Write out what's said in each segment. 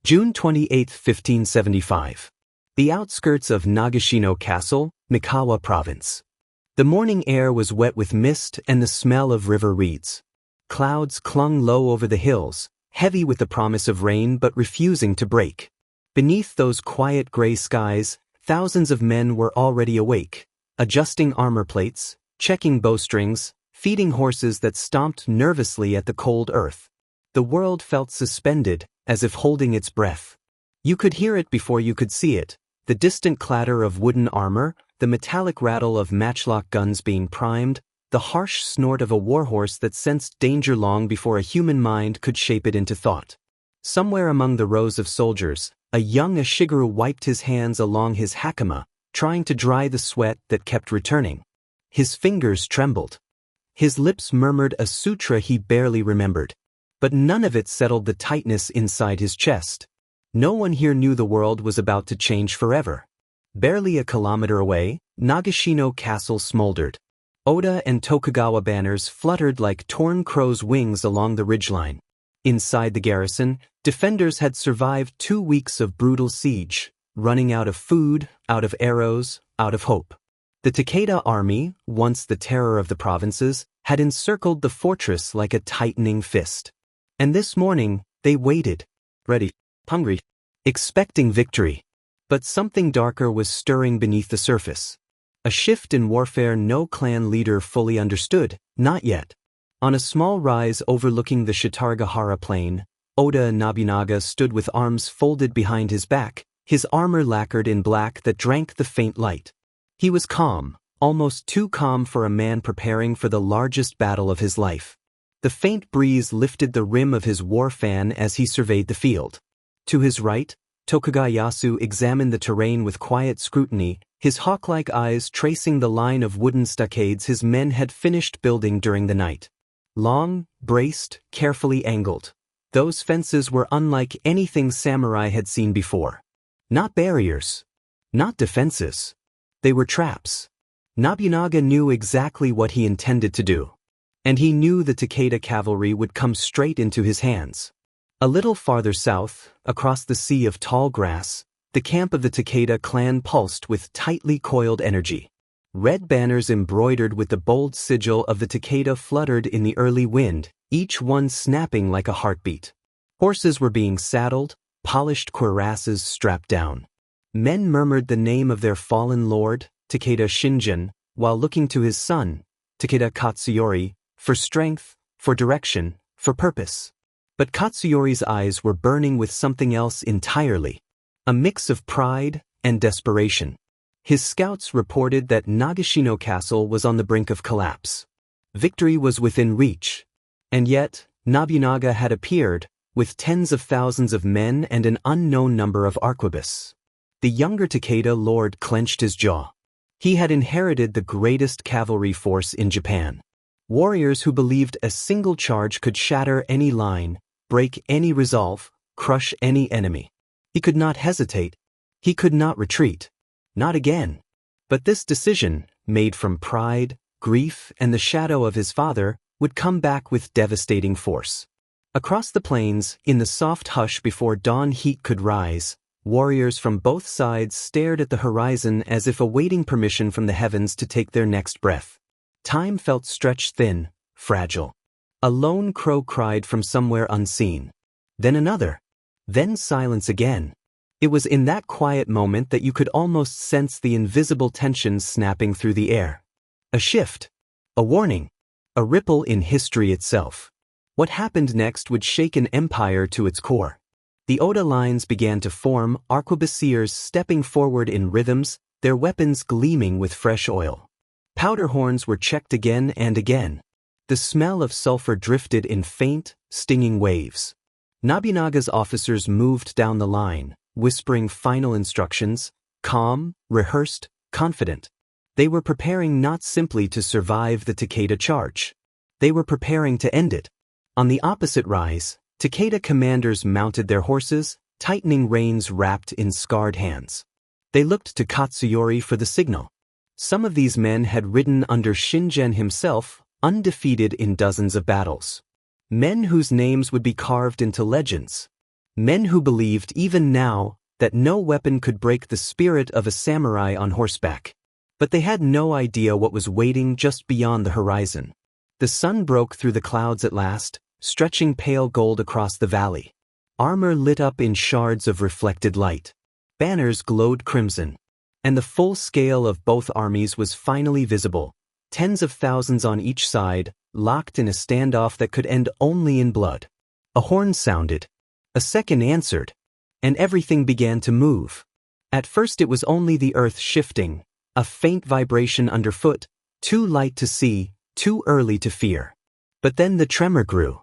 June 28, 1575. The outskirts of Nagashino Castle, Mikawa Province. The morning air was wet with mist and the smell of river reeds. Clouds clung low over the hills, heavy with the promise of rain but refusing to break. Beneath those quiet gray skies, thousands of men were already awake, adjusting armor plates, checking bowstrings, feeding horses that stomped nervously at the cold earth. The world felt suspended, as if holding its breath. You could hear it before you could see it, the distant clatter of wooden armor, the metallic rattle of matchlock guns being primed, the harsh snort of a warhorse that sensed danger long before a human mind could shape it into thought. Somewhere among the rows of soldiers, a young Ashigaru wiped his hands along his hakama, trying to dry the sweat that kept returning. His fingers trembled. His lips murmured a sutra he barely remembered. But none of it settled the tightness inside his chest. No one here knew the world was about to change forever. Barely a kilometer away, Nagashino Castle smoldered. Oda and Tokugawa banners fluttered like torn crows' wings along the ridgeline. Inside the garrison, defenders had survived 2 weeks of brutal siege, running out of food, out of arrows, out of hope. The Takeda army, once the terror of the provinces, had encircled the fortress like a tightening fist. And this morning, they waited, ready, hungry, expecting victory. But something darker was stirring beneath the surface. A shift in warfare no clan leader fully understood, not yet. On a small rise overlooking the Shitargahara plain, Oda Nobunaga stood with arms folded behind his back, his armor lacquered in black that drank the faint light. He was calm, almost too calm for a man preparing for the largest battle of his life. The faint breeze lifted the rim of his war fan as he surveyed the field. To his right, Tokugayasu examined the terrain with quiet scrutiny, his hawk-like eyes tracing the line of wooden stockades his men had finished building during the night. Long, braced, carefully angled. Those fences were unlike anything samurai had seen before. Not barriers. Not defenses. They were traps. Nobunaga knew exactly what he intended to do. And he knew the Takeda cavalry would come straight into his hands. A little farther south, across the sea of tall grass, the camp of the Takeda clan pulsed with tightly coiled energy. Red banners embroidered with the bold sigil of the Takeda fluttered in the early wind, each one snapping like a heartbeat. Horses were being saddled, polished cuirasses strapped down. Men murmured the name of their fallen lord, Takeda Shinjin, while looking to his son, Takeda Katsuyori, for strength, for direction, for purpose. But Katsuyori's eyes were burning with something else entirely. A mix of pride and desperation. His scouts reported that Nagashino Castle was on the brink of collapse. Victory was within reach. And yet, Nobunaga had appeared, with tens of thousands of men and an unknown number of arquebuses. The younger Takeda lord clenched his jaw. He had inherited the greatest cavalry force in Japan. Warriors who believed a single charge could shatter any line, break any resolve, crush any enemy. He could not hesitate. He could not retreat. Not again. But this decision, made from pride, grief, and the shadow of his father, would come back with devastating force. Across the plains, in the soft hush before dawn heat could rise, warriors from both sides stared at the horizon as if awaiting permission from the heavens to take their next breath. Time felt stretched thin, fragile. A lone crow cried from somewhere unseen. Then another. Then silence again. It was in that quiet moment that you could almost sense the invisible tension snapping through the air. A shift. A warning. A ripple in history itself. What happened next would shake an empire to its core. The Oda lines began to form, arquebusiers stepping forward in rhythms, their weapons gleaming with fresh oil. Powder horns were checked again and again. The smell of sulfur drifted in faint, stinging waves. Nobunaga's officers moved down the line, whispering final instructions, calm, rehearsed, confident. They were preparing not simply to survive the Takeda charge. They were preparing to end it. On the opposite rise, Takeda commanders mounted their horses, tightening reins wrapped in scarred hands. They looked to Katsuyori for the signal. Some of these men had ridden under Shinjen himself, undefeated in dozens of battles. Men whose names would be carved into legends. Men who believed, even now, that no weapon could break the spirit of a samurai on horseback. But they had no idea what was waiting just beyond the horizon. The sun broke through the clouds at last, stretching pale gold across the valley. Armor lit up in shards of reflected light. Banners glowed crimson. And the full scale of both armies was finally visible, tens of thousands on each side, locked in a standoff that could end only in blood. A horn sounded. A second answered. And everything began to move. At first it was only the earth shifting, a faint vibration underfoot, too light to see, too early to fear. But then the tremor grew.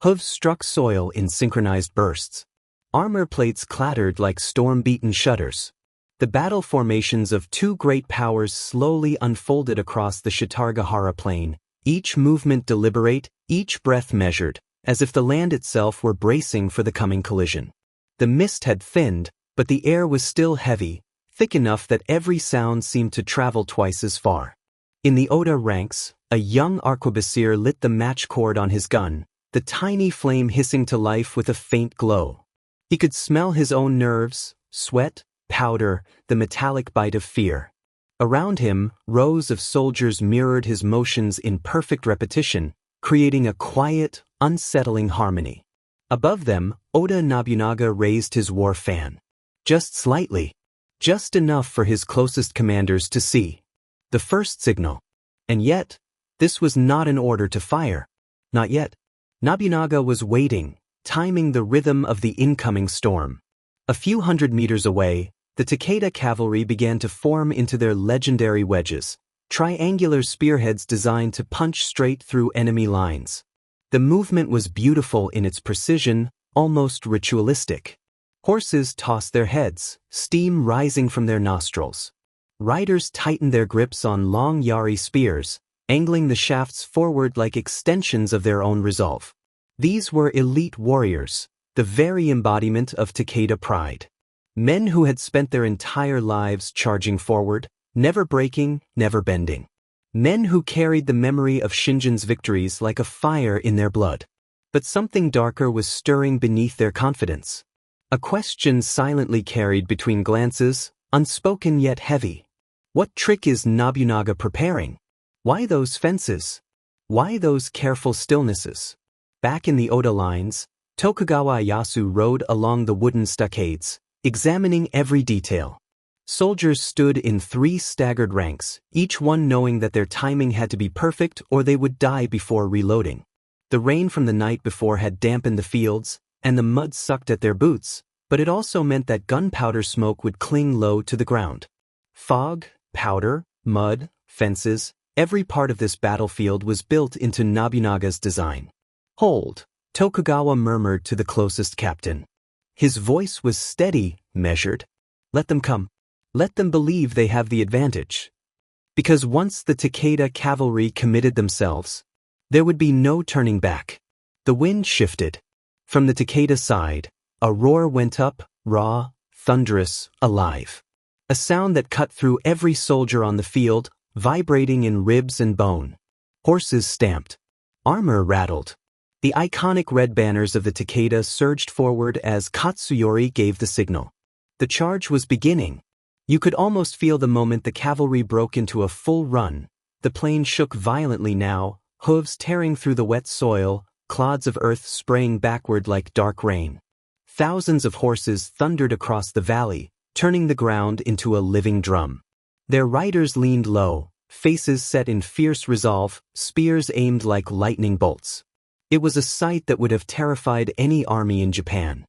Hooves struck soil in synchronized bursts. Armor plates clattered like storm-beaten shutters. The battle formations of two great powers slowly unfolded across the Shitargahara plain, each movement deliberate, each breath measured, as if the land itself were bracing for the coming collision. The mist had thinned, but the air was still heavy, thick enough that every sound seemed to travel twice as far. In the Oda ranks, a young arquebusier lit the match cord on his gun, the tiny flame hissing to life with a faint glow. He could smell his own nerves, sweat, powder, the metallic bite of fear. Around him, rows of soldiers mirrored his motions in perfect repetition, creating a quiet, unsettling harmony. Above them, Oda Nobunaga raised his war fan. Just slightly. Just enough for his closest commanders to see. The first signal. And yet, this was not an order to fire. Not yet. Nobunaga was waiting, timing the rhythm of the incoming storm. A few hundred meters away, the Takeda cavalry began to form into their legendary wedges, triangular spearheads designed to punch straight through enemy lines. The movement was beautiful in its precision, almost ritualistic. Horses tossed their heads, steam rising from their nostrils. Riders tightened their grips on long yari spears, angling the shafts forward like extensions of their own resolve. These were elite warriors, the very embodiment of Takeda pride. Men who had spent their entire lives charging forward, never breaking, never bending. Men who carried the memory of Shingen's victories like a fire in their blood. But something darker was stirring beneath their confidence. A question silently carried between glances, unspoken yet heavy. What trick is Nobunaga preparing? Why those fences? Why those careful stillnesses? Back in the Oda lines, Tokugawa Ieyasu rode along the wooden stockades, examining every detail. Soldiers stood in 3 staggered ranks, each one knowing that their timing had to be perfect or they would die before reloading. The rain from the night before had dampened the fields, and the mud sucked at their boots, but it also meant that gunpowder smoke would cling low to the ground. Fog, powder, mud, fences, every part of this battlefield was built into Nobunaga's design. "Hold," Tokugawa murmured to the closest captain. His voice was steady, measured. "Let them come. Let them believe they have the advantage." Because once the Takeda cavalry committed themselves, there would be no turning back. The wind shifted. From the Takeda side, a roar went up, raw, thunderous, alive. A sound that cut through every soldier on the field, vibrating in ribs and bone. Horses stamped. Armor rattled. The iconic red banners of the Takeda surged forward as Katsuyori gave the signal. The charge was beginning. You could almost feel the moment the cavalry broke into a full run. The plain shook violently now, hooves tearing through the wet soil, clods of earth spraying backward like dark rain. Thousands of horses thundered across the valley, turning the ground into a living drum. Their riders leaned low, faces set in fierce resolve, spears aimed like lightning bolts. It was a sight that would have terrified any army in Japan.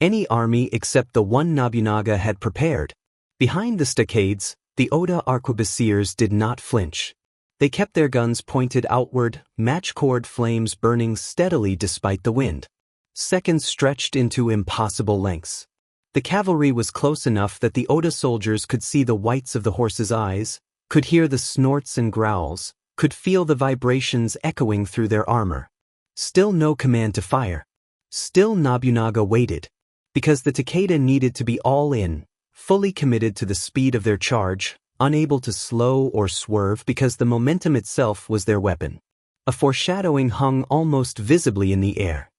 Any army except the one Nobunaga had prepared. Behind the stockades, the Oda arquebusiers did not flinch. They kept their guns pointed outward, matchcord flames burning steadily despite the wind. Seconds stretched into impossible lengths. The cavalry was close enough that the Oda soldiers could see the whites of the horses' eyes, could hear the snorts and growls, could feel the vibrations echoing through their armor. Still no command to fire. Still Nobunaga waited. Because the Takeda needed to be all in, fully committed to the speed of their charge, unable to slow or swerve because the momentum itself was their weapon. A foreshadowing hung almost visibly in the air.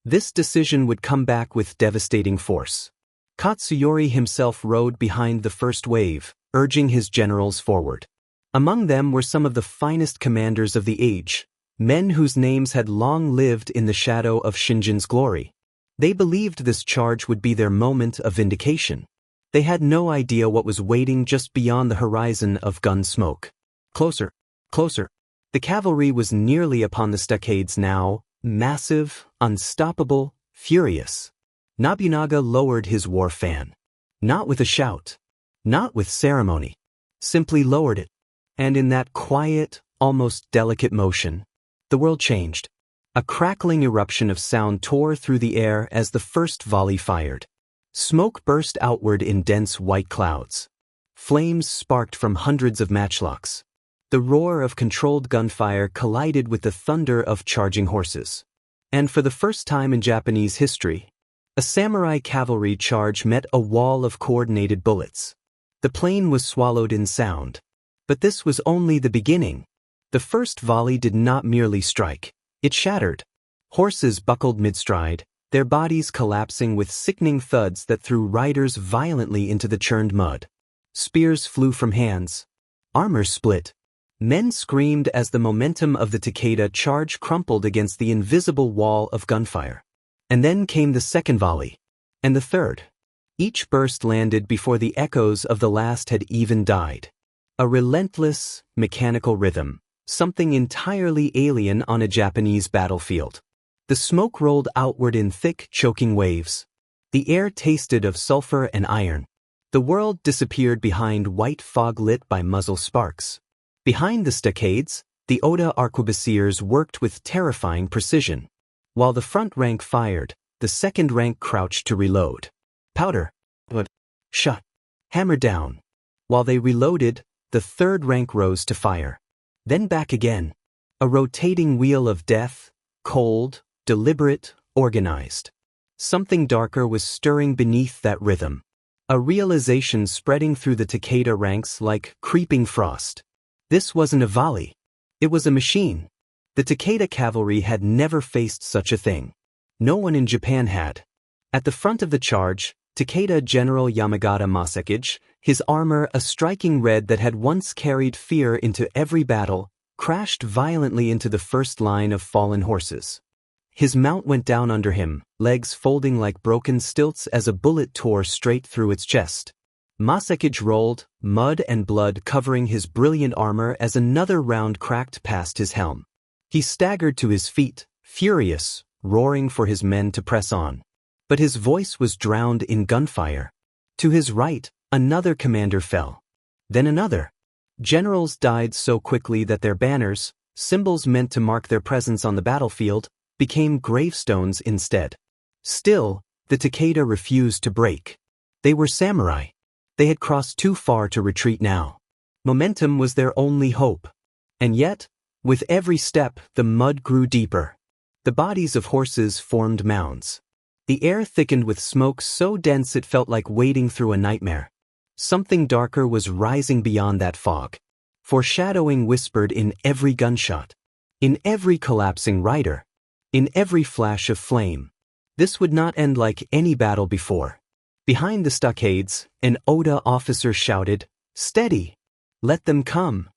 This decision would come back with devastating force. Katsuyori himself rode behind the first wave, urging his generals forward. Among them were some of the finest commanders of the age, men whose names had long lived in the shadow of Shinjin's glory. They believed this charge would be their moment of vindication. They had no idea what was waiting just beyond the horizon of gun smoke. Closer, closer. The cavalry was nearly upon the stockades now, massive, unstoppable, furious. Nobunaga lowered his war fan. Not with a shout, not with ceremony. Simply lowered it. And in that quiet, almost delicate motion, the world changed. A crackling eruption of sound tore through the air as the first volley fired. Smoke burst outward in dense white clouds. Flames sparked from hundreds of matchlocks. The roar of controlled gunfire collided with the thunder of charging horses. And for the first time in Japanese history, a samurai cavalry charge met a wall of coordinated bullets. The plain was swallowed in sound. But this was only the beginning. The first volley did not merely strike. It shattered. Horses buckled mid-stride, their bodies collapsing with sickening thuds that threw riders violently into the churned mud. Spears flew from hands. Armor split. Men screamed as the momentum of the Takeda charge crumpled against the invisible wall of gunfire. And then came the second volley. And the third. Each burst landed before the echoes of the last had even died. A relentless, mechanical rhythm, something entirely alien on a Japanese battlefield. The smoke rolled outward in thick, choking waves. The air tasted of sulfur and iron. The world disappeared behind white fog lit by muzzle sparks. Behind the stockades, the Oda arquebusiers worked with terrifying precision. While the front rank fired, the second rank crouched to reload. Powder. Shot. Hammer down. While they reloaded, the third rank rose to fire. Then back again. A rotating wheel of death, cold, deliberate, organized. Something darker was stirring beneath that rhythm. A realization spreading through the Takeda ranks like creeping frost. This wasn't a volley. It was a machine. The Takeda cavalry had never faced such a thing. No one in Japan had. At the front of the charge, Takeda General Yamagata Masakage, his armor a striking red that had once carried fear into every battle, crashed violently into the first line of fallen horses. His mount went down under him, legs folding like broken stilts as a bullet tore straight through its chest. Masakage rolled, mud and blood covering his brilliant armor as another round cracked past his helm. He staggered to his feet, furious, roaring for his men to press on. But his voice was drowned in gunfire. To his right, another commander fell. Then another. Generals died so quickly that their banners, symbols meant to mark their presence on the battlefield, became gravestones instead. Still, the Takeda refused to break. They were samurai. They had crossed too far to retreat now. Momentum was their only hope. And yet, with every step, the mud grew deeper. The bodies of horses formed mounds. The air thickened with smoke so dense it felt like wading through a nightmare. Something darker was rising beyond that fog. Foreshadowing whispered in every gunshot. In every collapsing rider. In every flash of flame. This would not end like any battle before. Behind the stockades, an Oda officer shouted, "Steady! Let them come!"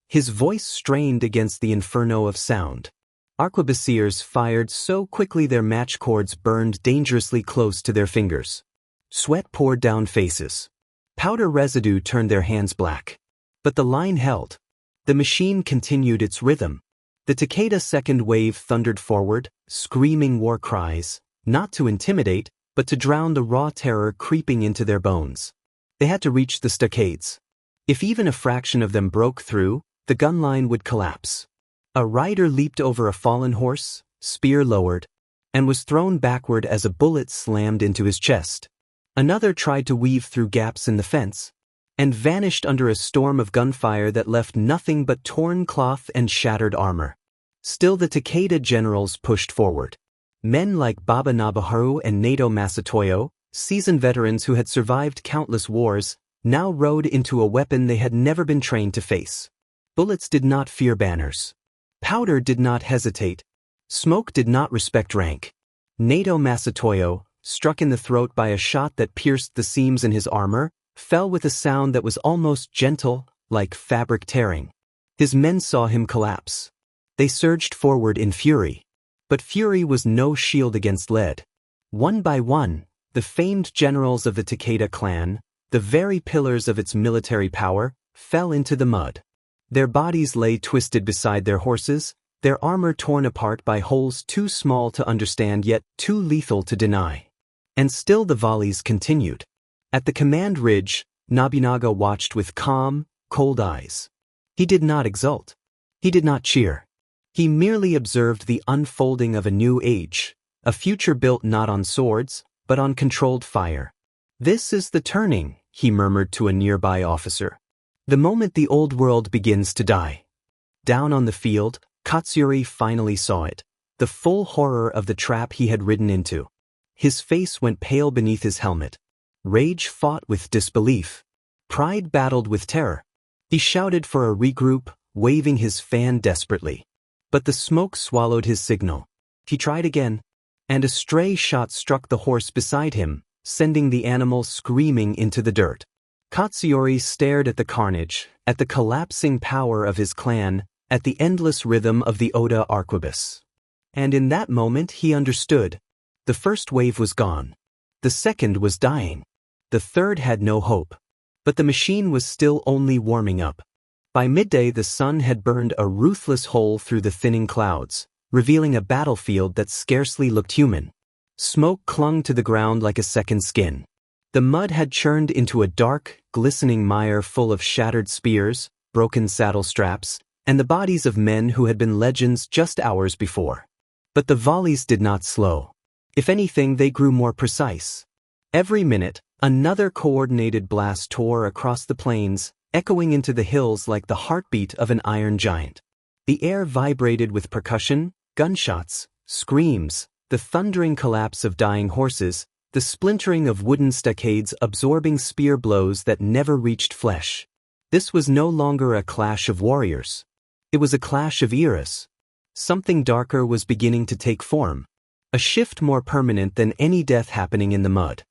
His voice strained against the inferno of sound. Arquebusiers fired so quickly their match cords burned dangerously close to their fingers. Sweat poured down faces. Powder residue turned their hands black. But the line held. The machine continued its rhythm. The Takeda second wave thundered forward, screaming war cries, not to intimidate, but to drown the raw terror creeping into their bones. They had to reach the stockades. If even a fraction of them broke through, the gun line would collapse. A rider leaped over a fallen horse, spear lowered, and was thrown backward as a bullet slammed into his chest. Another tried to weave through gaps in the fence, and vanished under a storm of gunfire that left nothing but torn cloth and shattered armor. Still the Takeda generals pushed forward. Men like Baba Nobuharu and Nato Masatoyo, seasoned veterans who had survived countless wars, now rode into a weapon they had never been trained to face. Bullets did not fear banners. Powder did not hesitate. Smoke did not respect rank. Nato Masatoyo, struck in the throat by a shot that pierced the seams in his armor, fell with a sound that was almost gentle, like fabric tearing. His men saw him collapse. They surged forward in fury. But fury was no shield against lead. One by one, the famed generals of the Takeda clan, the very pillars of its military power, fell into the mud. Their bodies lay twisted beside their horses, their armor torn apart by holes too small to understand yet too lethal to deny. And still the volleys continued. At the command ridge, Nobunaga watched with calm, cold eyes. He did not exult. He did not cheer. He merely observed the unfolding of a new age, a future built not on swords, but on controlled fire. "This is the turning," he murmured to a nearby officer. "The moment the old world begins to die." Down on the field, Katsuyori finally saw it, the full horror of the trap he had ridden into. His face went pale beneath his helmet. Rage fought with disbelief. Pride battled with terror. He shouted for a regroup, waving his fan desperately. But the smoke swallowed his signal. He tried again, and a stray shot struck the horse beside him, sending the animal screaming into the dirt. Katsuyori stared at the carnage, at the collapsing power of his clan, at the endless rhythm of the Oda arquebus. And in that moment he understood. The first wave was gone. The second was dying. The third had no hope. But the machine was still only warming up. By midday the sun had burned a ruthless hole through the thinning clouds, revealing a battlefield that scarcely looked human. Smoke clung to the ground like a second skin. The mud had churned into a dark, glistening mire full of shattered spears, broken saddle straps, and the bodies of men who had been legends just hours before. But the volleys did not slow. If anything, they grew more precise. Every minute, another coordinated blast tore across the plains, echoing into the hills like the heartbeat of an iron giant. The air vibrated with percussion, gunshots, screams, the thundering collapse of dying horses, the splintering of wooden stockades absorbing spear blows that never reached flesh. This was no longer a clash of warriors. It was a clash of eras. Something darker was beginning to take form. A shift more permanent than any death happening in the mud.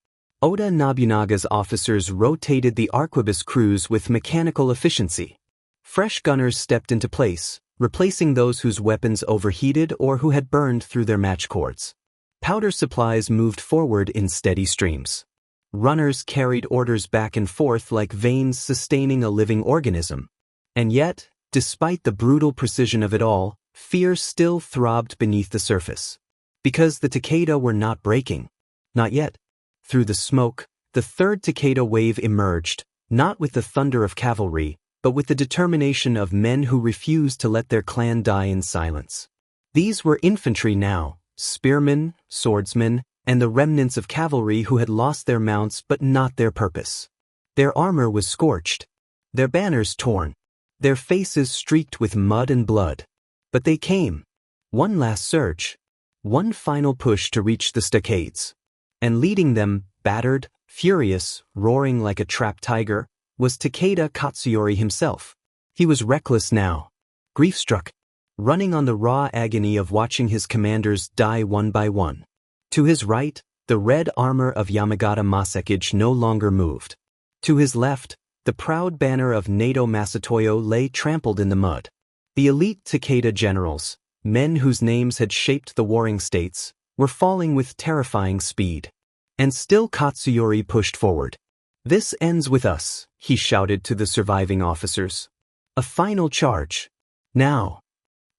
Oda Nobunaga's officers rotated the arquebus crews with mechanical efficiency. Fresh gunners stepped into place, replacing those whose weapons overheated or who had burned through their match cords. Powder supplies moved forward in steady streams. Runners carried orders back and forth like veins sustaining a living organism. And yet, despite the brutal precision of it all, fear still throbbed beneath the surface. Because the Takeda were not breaking. Not yet. Through the smoke, the third Takeda wave emerged, not with the thunder of cavalry, but with the determination of men who refused to let their clan die in silence. These were infantry now, spearmen, swordsmen, and the remnants of cavalry who had lost their mounts but not their purpose. Their armor was scorched, their banners torn, their faces streaked with mud and blood. But they came. One last surge. One final push to reach the stockades. And leading them, battered, furious, roaring like a trapped tiger, was Takeda Katsuyori himself. He was reckless now, grief-struck, running on the raw agony of watching his commanders die one by one. To his right, the red armor of Yamagata Masakage no longer moved. To his left, the proud banner of Nato Masatoyo lay trampled in the mud. The elite Takeda generals, men whose names had shaped the warring states, were falling with terrifying speed. And still Katsuyori pushed forward. "This ends with us," he shouted to the surviving officers. "A final charge. Now."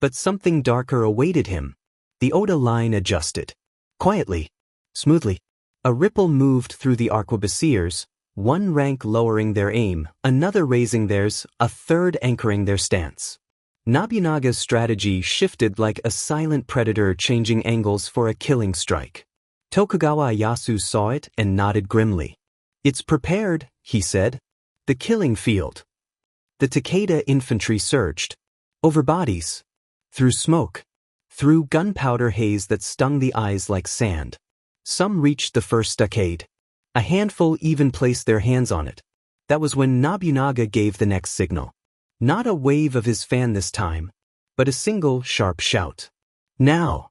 But something darker awaited him. The Oda line adjusted. Quietly. Smoothly. A ripple moved through the arquebusiers, one rank lowering their aim, another raising theirs, a third anchoring their stance. Nobunaga's strategy shifted like a silent predator changing angles for a killing strike. Tokugawa Ieyasu saw it and nodded grimly. "It's prepared," he said. "The killing field." The Takeda infantry surged. Over bodies. Through smoke. Through gunpowder haze that stung the eyes like sand. Some reached the first stockade. A handful even placed their hands on it. That was when Nobunaga gave the next signal. Not a wave of his fan this time, but a single sharp shout. "Now!"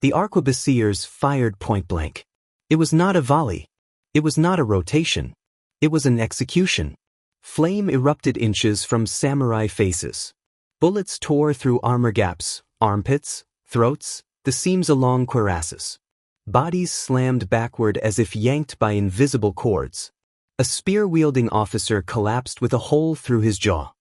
The arquebusiers fired point-blank. It was not a volley. It was not a rotation. It was an execution. Flame erupted inches from samurai faces. Bullets tore through armor gaps, armpits, throats, the seams along cuirasses. Bodies slammed backward as if yanked by invisible cords. A spear-wielding officer collapsed with a hole through his jaw.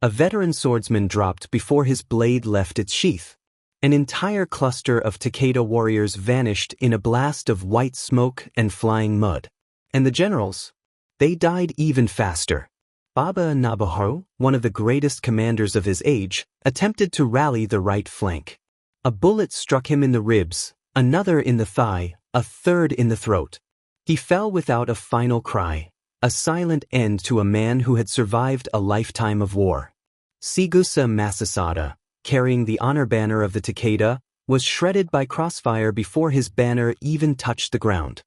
A veteran swordsman dropped before his blade left its sheath. An entire cluster of Takeda warriors vanished in a blast of white smoke and flying mud. And the generals? They died even faster. Baba Nobuharu, one of the greatest commanders of his age, attempted to rally the right flank. A bullet struck him in the ribs, another in the thigh, a third in the throat. He fell without a final cry, a silent end to a man who had survived a lifetime of war. Chigusa Masasada, carrying the honor banner of the Takeda, was shredded by crossfire before his banner even touched the ground.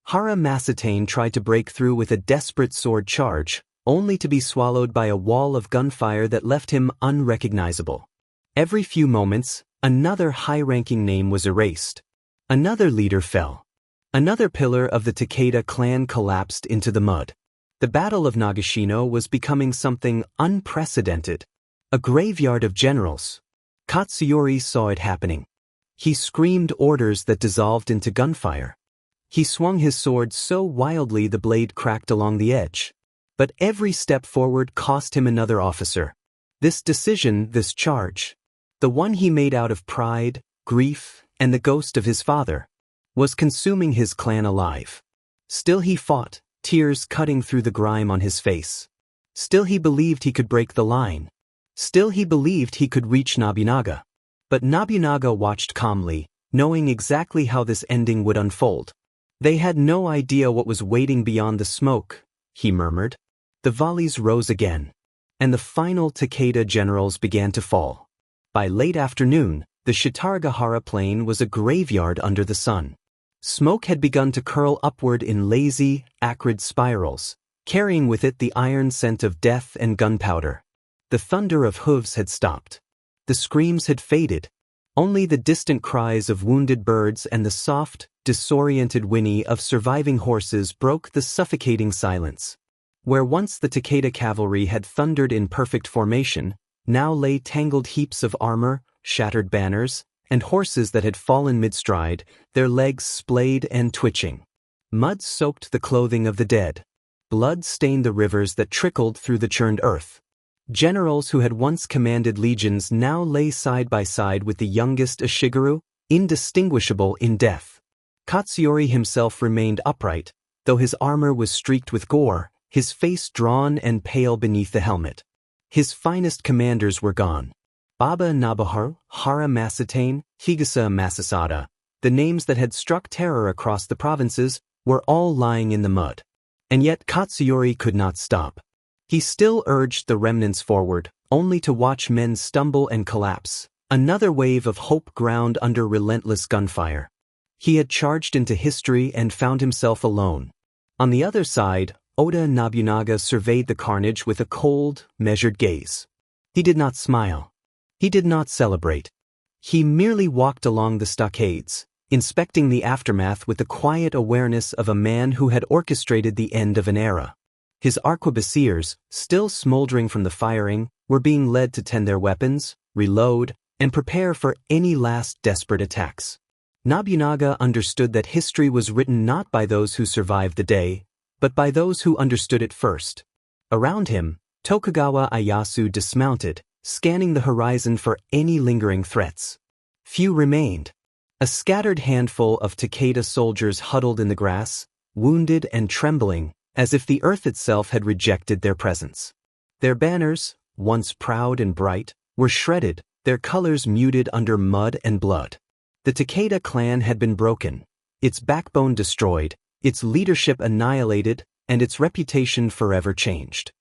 Hara Masatane tried to break through with a desperate sword charge, only to be swallowed by a wall of gunfire that left him unrecognizable. Every few moments, another high-ranking name was erased. Another leader fell. Another pillar of the Takeda clan collapsed into the mud. The Battle of Nagashino was becoming something unprecedented. A graveyard of generals. Katsuyori saw it happening. He screamed orders that dissolved into gunfire. He swung his sword so wildly the blade cracked along the edge. But every step forward cost him another officer. This decision, this charge, the one he made out of pride, grief, and the ghost of his father, was consuming his clan alive. Still he fought, tears cutting through the grime on his face. Still he believed he could break the line. Still he believed he could reach Nobunaga. But Nobunaga watched calmly, knowing exactly how this ending would unfold. They had no idea what was waiting beyond the smoke, he murmured. The volleys rose again, and the final Takeda generals began to fall. By late afternoon, the Shitaragahara plain was a graveyard under the sun. Smoke had begun to curl upward in lazy, acrid spirals, carrying with it the iron scent of death and gunpowder. The thunder of hooves had stopped. The screams had faded. Only the distant cries of wounded birds and the soft, disoriented whinny of surviving horses broke the suffocating silence. Where once the Takeda cavalry had thundered in perfect formation, now lay tangled heaps of armor, shattered banners, and horses that had fallen mid-stride, their legs splayed and twitching. Mud soaked the clothing of the dead. Blood stained the rivers that trickled through the churned earth. Generals who had once commanded legions now lay side by side with the youngest Ashigaru, indistinguishable in death. Katsuyori himself remained upright, though his armor was streaked with gore, his face drawn and pale beneath the helmet. His finest commanders were gone. Baba Nobuharu, Hara Masatane, Chigusa Masasada, the names that had struck terror across the provinces, were all lying in the mud. And yet Katsuyori could not stop. He still urged the remnants forward, only to watch men stumble and collapse, another wave of hope ground under relentless gunfire. He had charged into history and found himself alone. On the other side, Oda Nobunaga surveyed the carnage with a cold, measured gaze. He did not smile. He did not celebrate. He merely walked along the stockades, inspecting the aftermath with the quiet awareness of a man who had orchestrated the end of an era. His arquebusiers, still smoldering from the firing, were being led to tend their weapons, reload, and prepare for any last desperate attacks. Nobunaga understood that history was written not by those who survived the day, but by those who understood it first. Around him, Tokugawa Ieyasu dismounted, scanning the horizon for any lingering threats. Few remained. A scattered handful of Takeda soldiers huddled in the grass, wounded and trembling, as if the earth itself had rejected their presence. Their banners, once proud and bright, were shredded, their colors muted under mud and blood. The Takeda clan had been broken, its backbone destroyed, its leadership annihilated, and its reputation forever changed.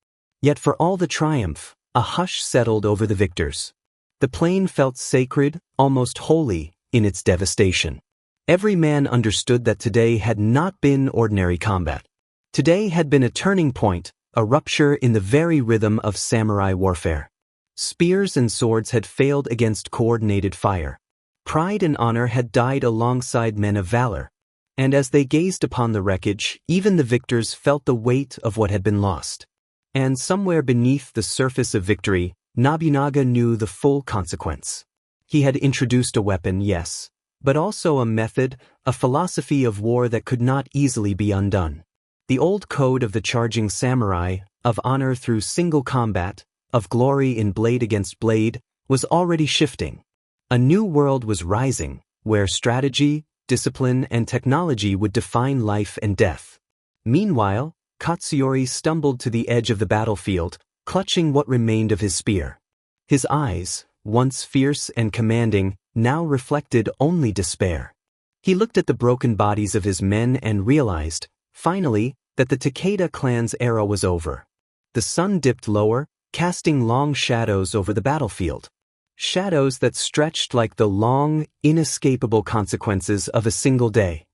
Yet for all the triumph, a hush settled over the victors. The plain felt sacred, almost holy, in its devastation. Every man understood that today had not been ordinary combat. Today had been a turning point, a rupture in the very rhythm of samurai warfare. Spears and swords had failed against coordinated fire. Pride and honor had died alongside men of valor. And as they gazed upon the wreckage, even the victors felt the weight of what had been lost. And somewhere beneath the surface of victory, Nobunaga knew the full consequence. He had introduced a weapon, yes, but also a method, a philosophy of war that could not easily be undone. The old code of the charging samurai, of honor through single combat, of glory in blade against blade, was already shifting. A new world was rising, where strategy, discipline, and technology would define life and death. Meanwhile, Katsuyori stumbled to the edge of the battlefield, clutching what remained of his spear. His eyes, once fierce and commanding, now reflected only despair. He looked at the broken bodies of his men and realized, finally, that the Takeda clan's era was over. The sun dipped lower, casting long shadows over the battlefield. Shadows that stretched like the long, inescapable consequences of a single day.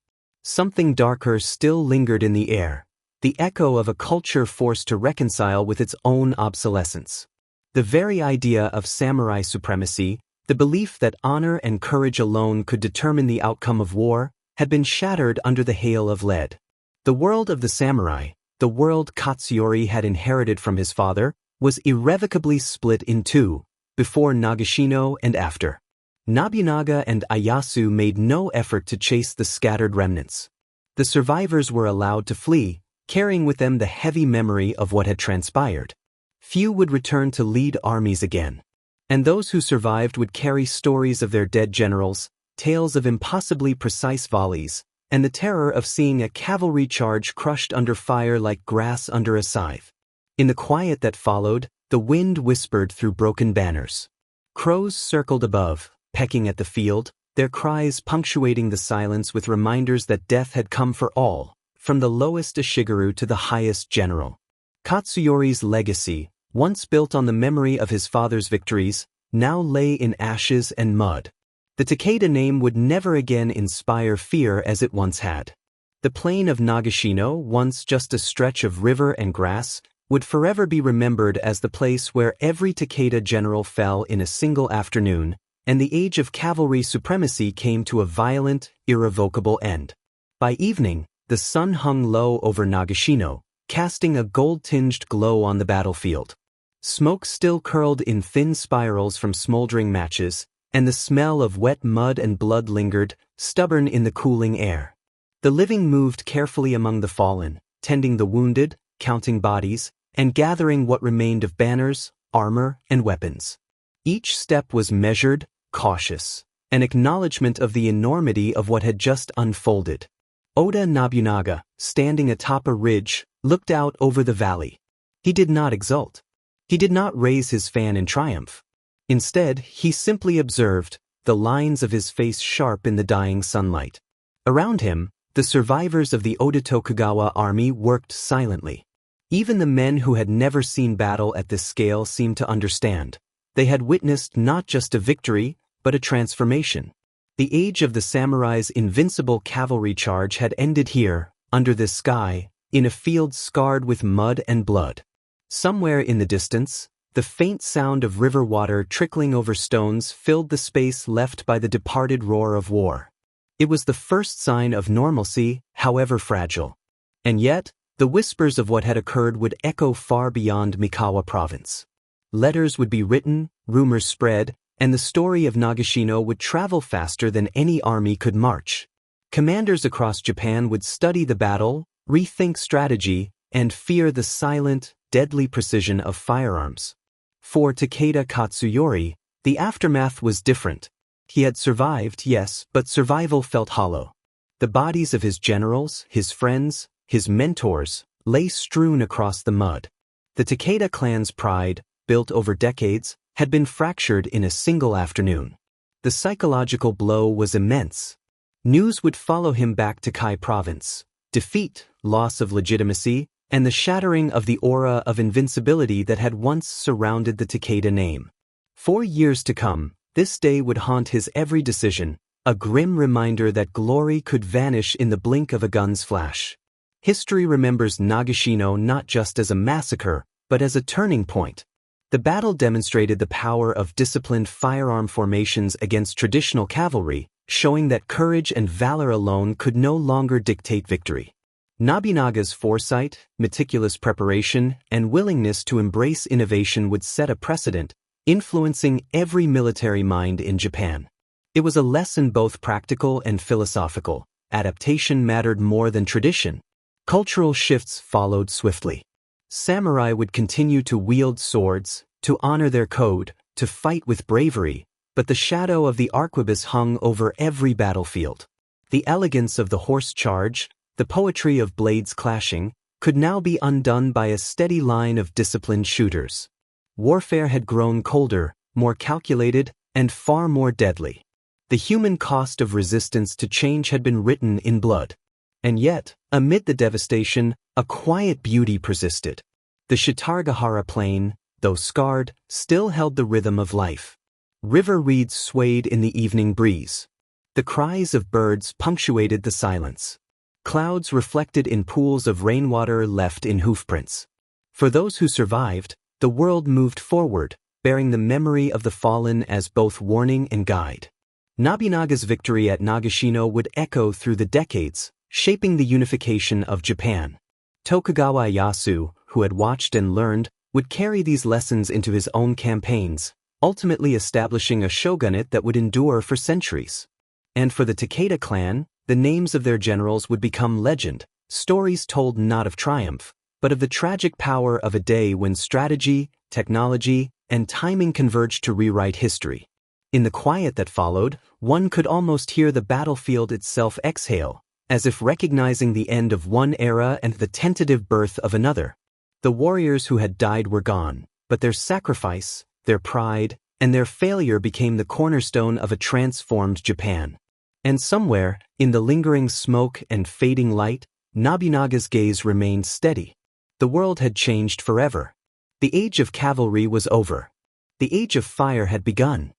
Something darker still lingered in the air, the echo of a culture forced to reconcile with its own obsolescence. The very idea of samurai supremacy, the belief that honor and courage alone could determine the outcome of war, had been shattered under the hail of lead. The world of the samurai, the world Katsuyori had inherited from his father, was irrevocably split in two, before Nagashino and after. Nobunaga and Ieyasu made no effort to chase the scattered remnants. The survivors were allowed to flee, carrying with them the heavy memory of what had transpired. Few would return to lead armies again. And those who survived would carry stories of their dead generals, tales of impossibly precise volleys, and the terror of seeing a cavalry charge crushed under fire like grass under a scythe. In the quiet that followed, the wind whispered through broken banners. Crows circled above, pecking at the field, their cries punctuating the silence with reminders that death had come for all, from the lowest Ishigaru to the highest general. Katsuyori's legacy, once built on the memory of his father's victories, now lay in ashes and mud. The Takeda name would never again inspire fear as it once had. The plain of Nagashino, once just a stretch of river and grass, would forever be remembered as the place where every Takeda general fell in a single afternoon, and the age of cavalry supremacy came to a violent, irrevocable end. By evening, the sun hung low over Nagashino, casting a gold-tinged glow on the battlefield. Smoke still curled in thin spirals from smoldering matches, and the smell of wet mud and blood lingered, stubborn in the cooling air. The living moved carefully among the fallen, tending the wounded, counting bodies, and gathering what remained of banners, armor, and weapons. Each step was measured, cautious, an acknowledgement of the enormity of what had just unfolded. Oda Nobunaga, standing atop a ridge, looked out over the valley. He did not exult. He did not raise his fan in triumph. Instead, he simply observed, the lines of his face sharp in the dying sunlight. Around him, the survivors of the Oda Tokugawa army worked silently. Even the men who had never seen battle at this scale seemed to understand. They had witnessed not just a victory, but a transformation. The age of the samurai's invincible cavalry charge had ended here, under this sky, in a field scarred with mud and blood. Somewhere in the distance, the faint sound of river water trickling over stones filled the space left by the departed roar of war. It was the first sign of normalcy, however fragile. And yet, the whispers of what had occurred would echo far beyond Mikawa province. Letters would be written, rumors spread, and the story of Nagashino would travel faster than any army could march. Commanders across Japan would study the battle, rethink strategy, and fear the silent, deadly precision of firearms. For Takeda Katsuyori, the aftermath was different. He had survived, yes, but survival felt hollow. The bodies of his generals, his friends, his mentors, lay strewn across the mud. The Takeda clan's pride, built over decades, had been fractured in a single afternoon. The psychological blow was immense. News would follow him back to Kai province. Defeat, loss of legitimacy, and the shattering of the aura of invincibility that had once surrounded the Takeda name. For years to come, this day would haunt his every decision, a grim reminder that glory could vanish in the blink of a gun's flash. History remembers Nagashino not just as a massacre, but as a turning point. The battle demonstrated the power of disciplined firearm formations against traditional cavalry, showing that courage and valor alone could no longer dictate victory. Nobunaga's foresight, meticulous preparation, and willingness to embrace innovation would set a precedent, influencing every military mind in Japan. It was a lesson both practical and philosophical. Adaptation mattered more than tradition. Cultural shifts followed swiftly. Samurai would continue to wield swords, to honor their code, to fight with bravery, but the shadow of the arquebus hung over every battlefield. The elegance of the horse charge, the poetry of blades clashing, could now be undone by a steady line of disciplined shooters. Warfare had grown colder, more calculated, and far more deadly. The human cost of resistance to change had been written in blood. And yet, amid the devastation, a quiet beauty persisted. The Shitargahara plain, though scarred, still held the rhythm of life. River reeds swayed in the evening breeze. The cries of birds punctuated the silence. Clouds reflected in pools of rainwater left in hoofprints. For those who survived, the world moved forward, bearing the memory of the fallen as both warning and guide. Nobunaga's victory at Nagashino would echo through the decades, shaping the unification of Japan. Tokugawa Ieyasu, who had watched and learned, would carry these lessons into his own campaigns, ultimately establishing a shogunate that would endure for centuries. And for the Takeda clan, the names of their generals would become legend, stories told not of triumph, but of the tragic power of a day when strategy, technology, and timing converged to rewrite history. In the quiet that followed, one could almost hear the battlefield itself exhale, as if recognizing the end of one era and the tentative birth of another. The warriors who had died were gone, but their sacrifice, their pride, and their failure became the cornerstone of a transformed Japan. And somewhere, in the lingering smoke and fading light, Nobunaga's gaze remained steady. The world had changed forever. The age of cavalry was over. The age of fire had begun.